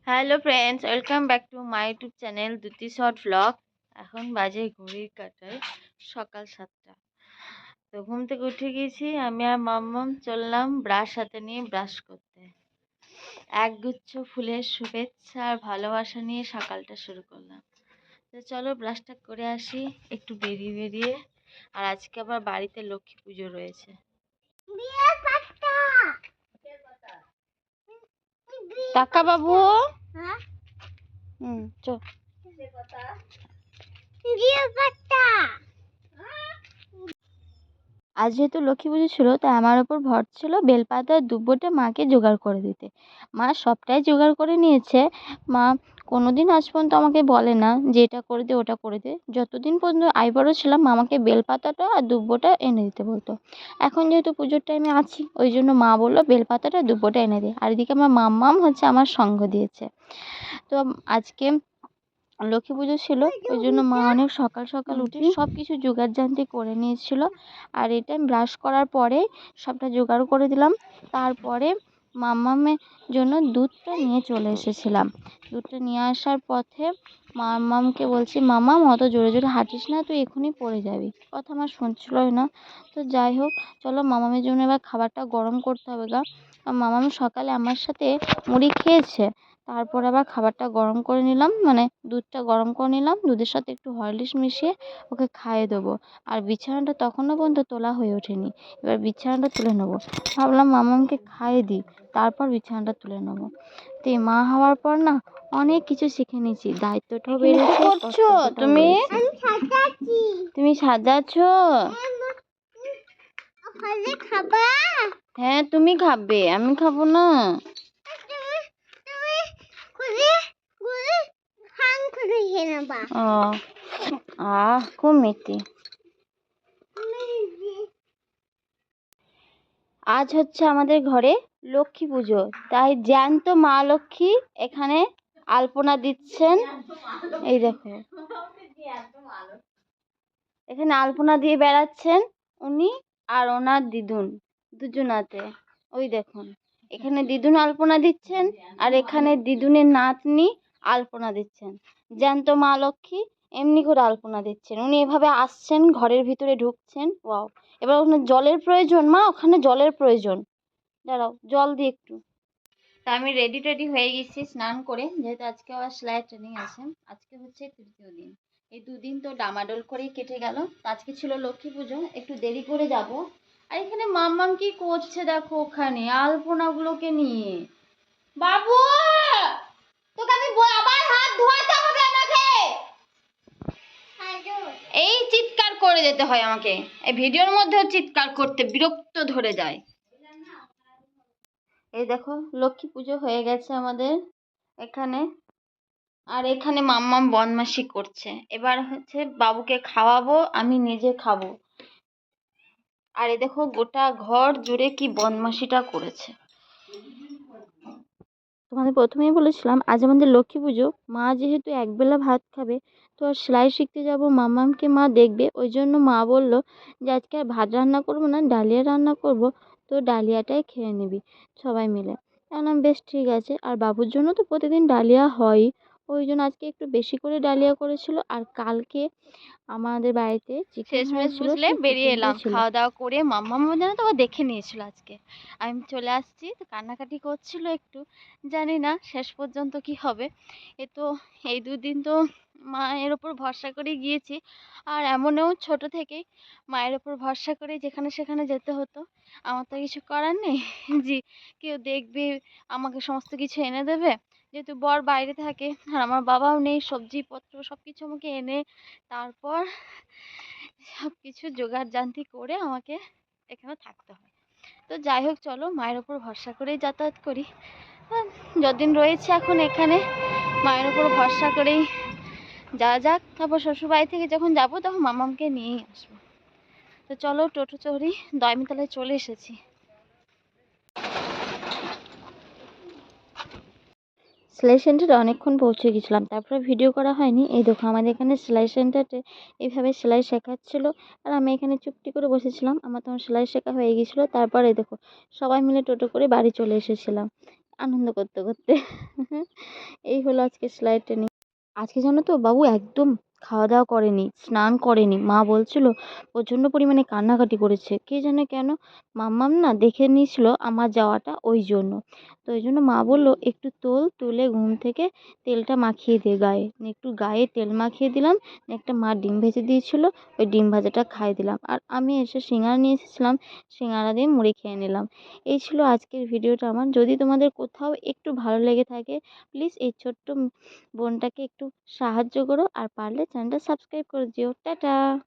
Hello friends, welcome back to my YouTube channel Dyuti short blog. এখন বাজে ঘড়ির কাঁটায় সকাল 7টা। তো ঘুম থেকে উঠে গেছি আমি আর মাম্মাম, চললাম ব্রাশ হাতে নিয়ে ব্রাশ করতে। একগুচ্ছ ফুলের শুভেচ্ছা আর ভালোবাসা নিয়ে সকালটা শুরু করলাম। তো চলো ব্রাশটা করে আসি একটু বেরিয়ে বেরিয়ে। আর আজকে আবার বাড়িতে লক্ষ্মী পুজো রয়েছে। টাকা বাবু, চল। আজ যেহেতু লক্ষ্মী পুজো ছিল তাই আমার ওপর ভর ছিল বেলপাতা আর দুব্বোটা মাকে জোগাড় করে দিতে। মা সবটাই জোগাড় করে নিয়েছে। মা কোনোদিন আজ পর্যন্ত আমাকে বলে না যে এটা করে দে ওটা করে দে। যতদিন পর্যন্ত আইবড়ো ছিলাম মা আমাকে বেলপাতাটা আর দুব্বোটা এনে দিতে বলতো। এখন যেহেতু পুজোর টাইমে আছি ওই জন্য মা বললো বেলপাতাটা আর দুব্বোটা এনে দে। আর এদিকে আমার মাম্মাম হচ্ছে আমার সঙ্গ দিয়েছে। তো আজকে লক্ষ্মী পুজো ছিল ওই জন্য মা অনেক সকাল সকাল উঠে সব কিছু জোগাড় জান্তি করে নিয়েছিল। আর এটা আমি ব্রাশ করার পরে সবটা জোগাড় করে দিলাম। তারপরে মাম্মামের জন্য দুধটা নিয়ে চলে এসেছিলাম। দুধটা নিয়ে আসার পথে মাম্মামকে বলছি, মাম্মাম অত জোরে জোরে হাঁটিস না, তুই এক্ষুনি পড়ে যাবি। কথা আমার শুনছিলই না। তো যাই হোক, চলো মামামের জন্য এবার খাবারটা গরম করতে হবে গা। মামাম সকালে আমার সাথে মুড়ি খেয়েছে। তারপর আবার খাবারটা গরম করে নিলাম, মানে দুধটা গরম করে নিলাম, দুধের সাথে একটু হরলিক্স মিশিয়ে ওকে খাইয়ে দেবো। আর বিছানাটা তখনও পর্যন্ত তোলা হয়ে ওঠেনি। এবার বিছানাটা তুলে নেবো। ভাবলাম মামামকে খাইয়ে দিই, তারপর বিছানাটা তুলে নেবো। তো মা হওয়ার পর না অনেক কিছু শিখে নিয়েছি, দায়িত্বটাও বেড়েছে। করছো তুমি? তুমি সাজাচ্ছো? হ্যাঁ তুমি খাবে, আমি খাবো না। খুব মিষ্টি। আজ হচ্ছে আমাদের ঘরে লক্ষ্মী পুজো, তাই জ্যান্ত মা লক্ষ্মী এখানে আলপনা দিচ্ছেন। এই দেখো, এখানে আলপনা দিয়ে বেড়াচ্ছেন উনি আর ওনার দিদুন, দুজনাতে। ওই দেখুন, এখানে দিদুন আলপনা দিচ্ছেন আর এখানে দিদুনের নাতনি আলপনা দিচ্ছেন। জ্যান্ত মা লক্ষ্মী এমনি করে আলপনা দিচ্ছেন। উনি এভাবে আসছেন, ঘরের ভিতরে ঢুকছেন। ওয়াও! এবার ওখানে জলের প্রয়োজন, মা ওখানে জলের প্রয়োজন। দাঁড়াও, জল দিই একটু। তা আমি রেডি হয়ে গেছি স্নান করে, যেহেতু আজকে আবার সেলাই ট্রেনিং আছে। আজকে হচ্ছে তৃতীয় দিন। এই দুদিন তো ডামাডোল করেই কেটে গেল। আজকে ছিল লক্ষ্মী পুজো, একটু দেরি করে যাব। আর এখানে মাম্মাম কি করছে দেখো, ওখানে আলপনাগুলোকে নিয়ে। বাবু, তোকে আমি আবার হাত ধোয়াতে হবে আমাকে। এই চিৎকার করে যেতে হয় আমাকে, এই ভিডিওর মধ্যেও চিৎকার করতে বিরক্ত ধরে যায়। এই দেখো লক্ষ্মী পুজো হয়ে গেছে আমাদের এখানে। আর এখানে মাম্মাম বদমাশি করছে। এবার হচ্ছে বাবুকে খাওয়াবো, আমি নিজে খাবো। আর এই দেখো গোটা ঘর জুড়ে কি বদমাশিটা করেছে। তোমাদের প্রথমেই বলেছিলাম আজ আমাদের লক্ষ্মী পুজো। মা যেহেতু একবেলা ভাত খাবে, তো আর সেলাই শিখতে যাব, মাম্মামকে মা দেখবে। ওই জন্য মা বললো যে আজকে আর ভাত রান্না করবো না, ডালিয়া রান্না করব, তো ডালিয়াটাই খেয়ে নিবি সবাই মিলে। বললাম বেশ ঠিক আছে। আর বাবুর জন্য তো প্রতিদিন ডালিয়া হয়ই, ওই জন্য আজকে একটু বেশি করে ডালিয়া করেছিল। আর কালকে আমাদের বাড়িতে চিকেন হয়েছিল, বুঝলে বেরিয়ে এলাম খাওয়া দাওয়া করে। মাম্মামও যেন তো দেখে নিয়েছিল আজকে। আমি চলে আসছি, তো কান্নাকাটি করছিল একটু, জানি না শেষ পর্যন্ত কি হবে। তো এই দুদিন তো মায়ের ওপর ভরসা করে গিয়েছি। আর এমনও ছোট থেকেই মায়ের ওপর ভরসা করে যেখানে সেখানে যেতে হতো। আমার তো কিছু করার নেই যে কেউ দেখবে আমাকে সমস্ত কিছু এনে দেবে। যেহেতু বর বাইরে থাকে আর আমার বাবাও নেই, সবজিপত্র সব কিছু আমাকে এনে তারপর সব কিছু জোগাড় জান্তি করে আমাকে এখানে থাকতে হয়। তো যাই হোক, চলো মায়ের ওপর ভরসা করেই যাতায়াত করি। যতদিন রয়েছে এখন এখানে মায়ের ওপর ভরসা করেই যাওয়া যাক। তারপর শ্বশুরবাড়ি থেকে যখন যাবো তখন মামামকে নিয়েই আসবো। তো চলো টোটো চড়ি, দয়মিতলায় চলে এসেছি। সেলাই সেন্টারে অনেকক্ষণ পৌঁছে গেছিলাম, তারপরে ভিডিও করা হয়নি। এই দেখো আমাদের এখানে সেলাই সেন্টারে এইভাবে সেলাই শেখাচ্ছিলো আর আমি এখানে চুপটি করে বসেছিলাম। আমার তখন সেলাই শেখা হয়ে গেছিলো। তারপরে দেখো সবাই মিলে টোটো করে বাড়ি চলে এসেছিলাম। আনন্দ করতে করতে। এই হলো আজকে সেলাই ট্রেনিং। আজকে জানো তো বাবু একদম খাওয়া দাওয়া করেনি, স্নান করেনি। মা বলছিল প্রচণ্ড পরিমাণে কান্নাকাটি করেছে, কে জানে কেন। মাম্মাম না দেখে নিয়েছিল আমার যাওয়াটা, ওই জন্য। তো ওই জন্য মা বললো একটু তুলে ঘুম থেকে তেলটা মাখিয়ে দে গায়ে। একটু গায়ে তেল মাখিয়ে দিলাম। একটা মা ডিম ভেজে দিয়েছিল, ওই ডিম ভাজাটা খাইয়ে দিলাম। আর আমি এসে সিঙ্গারা নিয়ে এসেছিলাম, সিঙ্গারা দিয়ে মুড়ি খেয়ে নিলাম। এই ছিল আজকের ভিডিওটা আমার। যদি তোমাদের কোথাও একটু ভালো লেগে থাকে, প্লিজ এই ছোট্ট বোনটাকে একটু সাহায্য করো, আর পারলে চ্যানেলটা সাবস্ক্রাইব করে দিও। টাটা।